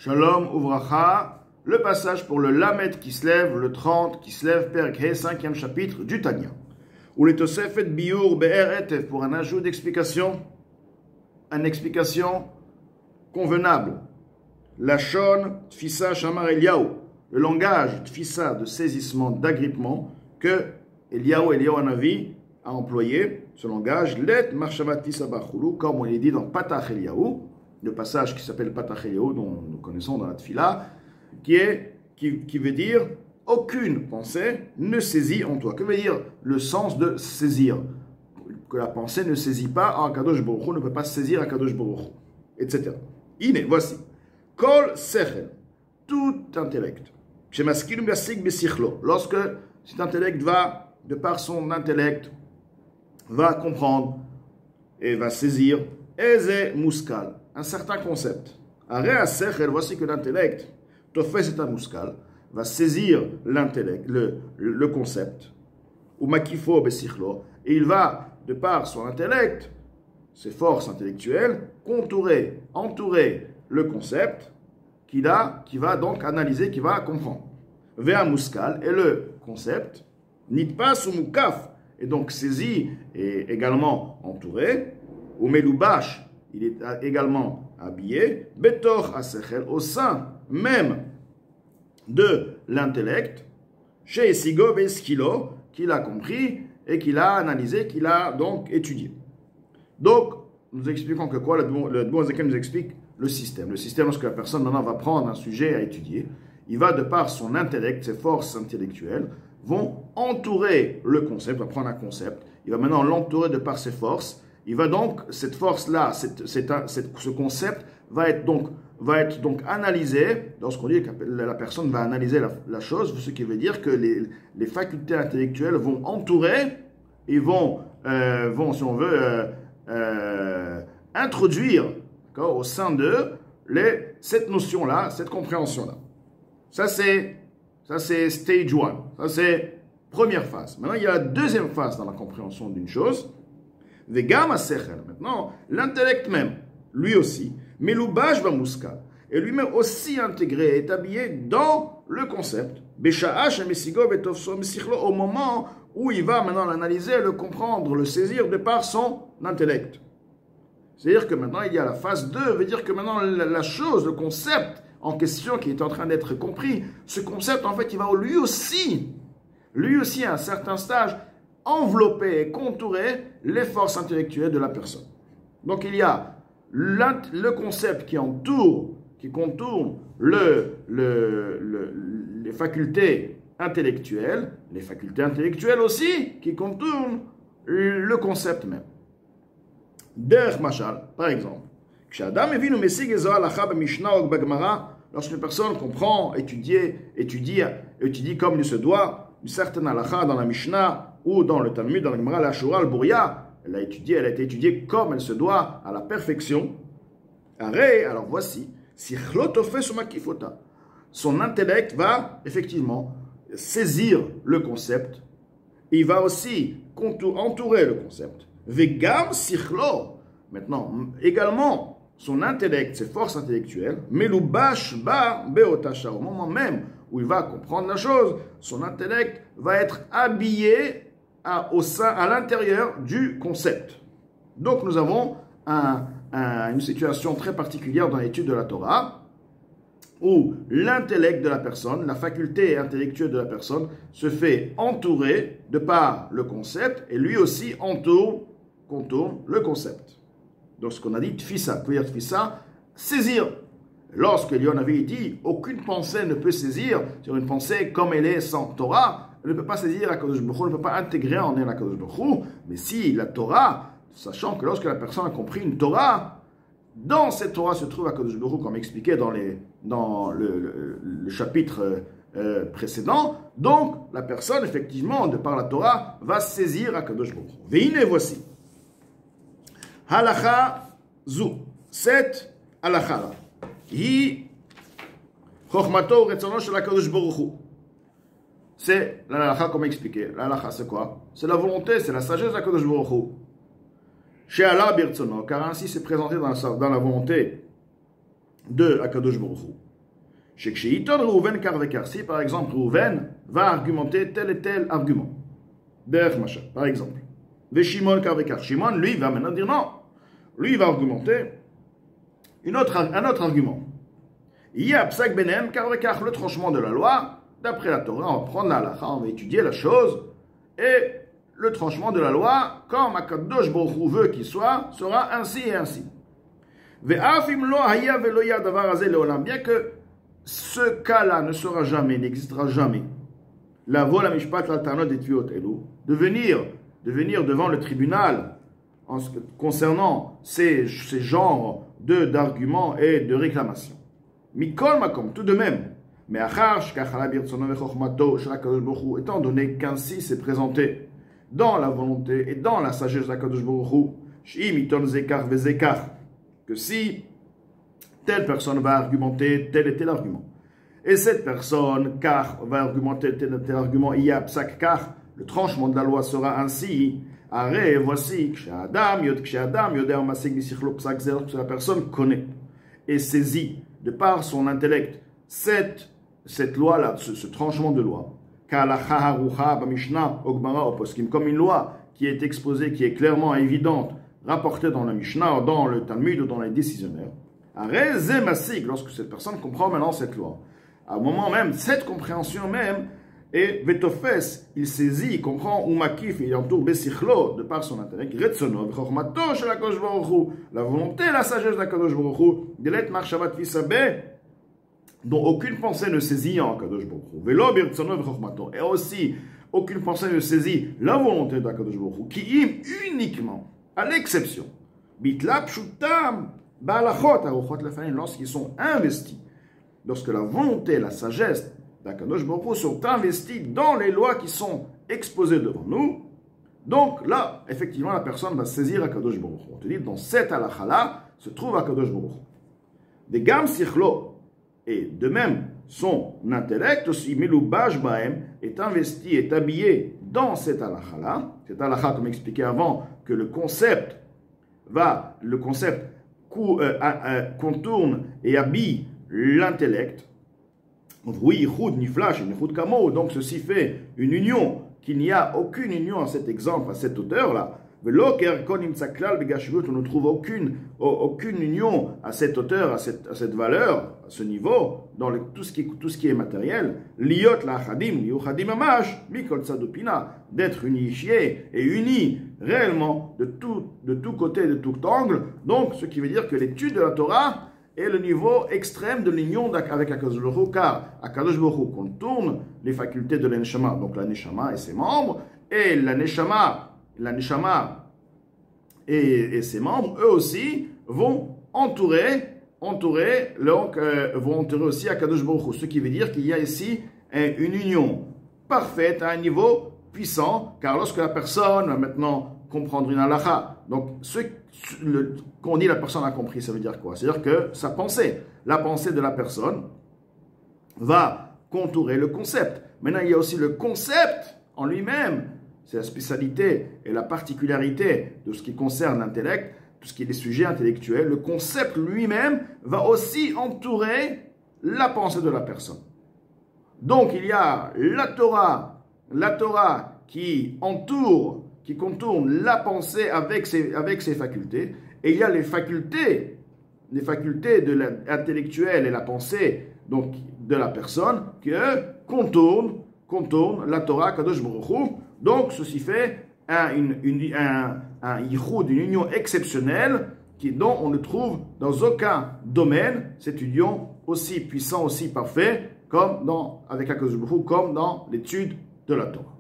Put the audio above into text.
Shalom Uvracha, le passage pour le Lamed qui se lève, le 30 qui se lève, Perek He, 5e chapitre du Tanya. Ou les Tosefet Biur Be'er Etef, pour un ajout d'explication, une explication convenable. Lachon Tfissa Shamar Eliyahu, le langage Tfissa de saisissement, d'agrippement, que Eliyahu Hanavi a employé, ce langage, Let Marshavat Tfissa Bachulu, comme on est dit dans Patach Eliyahu, le passage qui s'appelle Patach Eliyahu, dont nous connaissons dans la Tfila, qui veut dire aucune pensée ne saisit en toi. Que veut dire le sens de saisir? Que la pensée ne saisit pas Akadosh Baruch Hu, ne peut pas saisir Akadosh Baruch Hu, etc. Iné, voici. Kol Sechel, tout intellect. Lorsque cet intellect va, de par son intellect, va comprendre et va saisir, Eze Muskal, un certain concept. Area Sechel, voici que l'intellect, Tofes et un Muskal, va saisir l'intellect, le concept, ou Makifo Besichlo, et il va, de par son intellect, ses forces intellectuelles, entourer le concept qu'il a, qui va donc analyser, qui va comprendre. Vea Muskal, et le concept, Nitpas ou Mukaf, et donc saisi et également entouré, ou Melubash, il est également habillé, Betor Asechel, au sein même de l'intellect, chez Esigo Beskilo, qu'il a compris et qu'il a analysé, qu'il a donc étudié. Donc, nous expliquons que quoi? Le Dmoazekem nous explique le système. Le système, lorsque la personne maintenant va prendre un sujet à étudier, il va, de par son intellect, ses forces intellectuelles, vont entourer le concept, il va prendre un concept, il va maintenant l'entourer de par ses forces, il va donc, cette force-là, ce concept va être donc analysé, lorsqu'on dit que la personne va analyser la chose, ce qui veut dire que les facultés intellectuelles vont entourer et vont si on veut, introduire au sein d'eux cette notion-là, cette compréhension-là. Ça c'est stage 1, ça c'est première phase. Maintenant, il y a la deuxième phase dans la compréhension d'une chose. Vegam Asechel, maintenant, l'intellect même, lui aussi, Melubash Bamuskal, et lui-même aussi intégré, est habillé dans le concept, au moment où il va maintenant l'analyser, le comprendre, le saisir de par son intellect. C'est-à-dire que maintenant il y a la phase 2, veut dire que maintenant la chose, le concept en question qui est en train d'être compris, ce concept en fait il va lui aussi à un certain stage, envelopper et contourer les forces intellectuelles de la personne. Donc il y a le concept qui contourne les facultés intellectuelles aussi qui contournent le concept même. Derech Mashal, par exemple, lorsqu'une personne comprend, étudie comme il se doit, une certaine halakha dans la Mishnah ou dans le Talmud, dans la Gemara, la Shura, le Bouria, elle a été étudiée comme elle se doit, à la perfection. Alors voici, son intellect va effectivement saisir le concept, il va aussi entourer le concept. Vegam sichlo, maintenant, également, son intellect, ses forces intellectuelles, melubash ba beotasha, au moment même où il va comprendre la chose, son intellect va être habillé à l'intérieur du concept. Donc nous avons une situation très particulière dans l'étude de la Torah, où l'intellect de la personne, la faculté intellectuelle de la personne, se fait entourer de par le concept, et lui aussi contourne le concept. Donc ce qu'on a dit, tfissa, que veut dire tfissa? Saisir. Lorsque Eliyahu Hanavi dit, aucune pensée ne peut saisir sur une pensée comme elle est sans Torah, elle ne peut pas saisir Akadosh Baruch Hu, elle ne peut pas intégrer en elle Akadosh Baruch Hu, mais si la Torah, sachant que lorsque la personne a compris une Torah, dans cette Torah se trouve Akadosh Baruch Hu, comme expliqué dans le chapitre précédent, donc la personne, effectivement, de par la Torah, va saisir Akadosh Baruch Hu. Veine, voici. Halacha zu, cette halacha-là. Hi chokhmato retzono shel HaKadosh Baruch Hu. C'est la halakha comme expliqué. La halakha c'est quoi? C'est la volonté, c'est la sagesse de HaKadosh Baruch Hu. Chez Allah birtzono, car ainsi c'est présenté dans la volonté de Akadosh Baruch Hu. Si par exemple Reuven va argumenter tel et tel argument, par exemple, Shimon, lui, va maintenant dire non. Lui, il va argumenter un autre argument. Il y a Psak Benem, le tranchement de la loi, d'après la Torah, on va prendre la halakha, on va étudier la chose, et le tranchement de la loi, comme Akadosh Baruch Hu veut qu'il soit, sera ainsi et ainsi. Bien que ce cas-là ne sera jamais, n'existera jamais, la vola mishpat l'altarnot des tuyot elou, de venir devant le tribunal concernant ces genres d'arguments et de réclamations. Mikol makom, tout de même, mais étant donné qu'ainsi c'est présenté dans la volonté et dans la sagesse d'Akadosh Baruch Hu, que si telle personne va argumenter tel et tel argument, et cette personne, car va argumenter tel et tel argument, il y a psak car, le tranchement de la loi sera ainsi, arrêt, voici, que la personne connaît et saisit de par son intellect cette loi-là, ce tranchement de loi, comme une loi qui est exposée, qui est clairement évidente, rapportée dans la Mishnah, dans le Talmud ou dans les décisionnaires. Lorsque cette personne comprend maintenant cette loi, à un moment même, cette compréhension même, et Vetofes, il saisit, il comprend, Umakif, il entoure Besichlo, de par son intellect, Retsono, Chormato, shel HaKadosh Baruch Hu, la volonté et la sagesse d'HaKadosh Baruch Hu, Delet Marchavat Fisabe, dont aucune pensée ne saisit en HaKadosh Baruch Hu, Velo Birtsono, Chormato, et aussi, aucune pensée ne saisit la volonté d'HaKadosh Baruch Hu, qui im uniquement, à l'exception, Bitla Pshutam, Ba'alachot, Aruchot Lefanim, lorsqu'ils sont investis, lorsque la volonté et la sagesse d'Akadosh Baruch Hu sont investis dans les lois qui sont exposées devant nous. Donc là, effectivement, la personne va saisir Akadosh Baruch Hu. On te dit, dans cette halakha-là, se trouve Akadosh Baruch Hu. Des gam sichlo, et de même, son intellect aussi, miloubash baem, est investi, est habillé dans cette halakha-là. Cette halakha, comme expliqué avant, que le concept contourne et habille l'intellect. Oui, ni flash, ni kamo. Donc ceci fait une union, qu'il n'y a aucune union à cet exemple, à cette hauteur-là. On ne trouve aucune union à cette hauteur, à cette valeur, à ce niveau, dans tout ce qui est matériel. Liot la chadim, liuchadim amash, mikol tzadopina, d'être unifié et uni réellement de tout côté, de tout angle. Donc, ce qui veut dire que l'étude de la Torah est le niveau extrême de l'union avec Akadosh Baruch Hu, car Akadosh Baruch Hu contourne les facultés de l'Neshama, donc la Neshama et ses membres, et la Neshama et ses membres, eux aussi, vont entourer aussi Akadosh Baruch Hu, ce qui veut dire qu'il y a ici une union parfaite à un niveau puissant, car lorsque la personne va maintenant comprendre une halakha, donc quand on dit la personne a compris, ça veut dire quoi? C'est-à-dire que sa pensée, la pensée de la personne va contourer le concept. Maintenant, il y a aussi le concept en lui-même. C'est la spécialité et la particularité de ce qui concerne l'intellect, tout ce qui est des sujets intellectuels. Le concept lui-même va aussi entourer la pensée de la personne. Donc, il y a la Torah qui contourne la pensée avec ses facultés, et il y a les facultés de l'intellectuel et la pensée donc de la personne qui contournent la Torah Kadosh Baruch Hu. Donc ceci fait une union exceptionnelle dont on ne trouve dans aucun domaine cette union aussi puissante, aussi parfaite comme avec Akadosh Baruch Hu, comme dans l'étude de la Torah.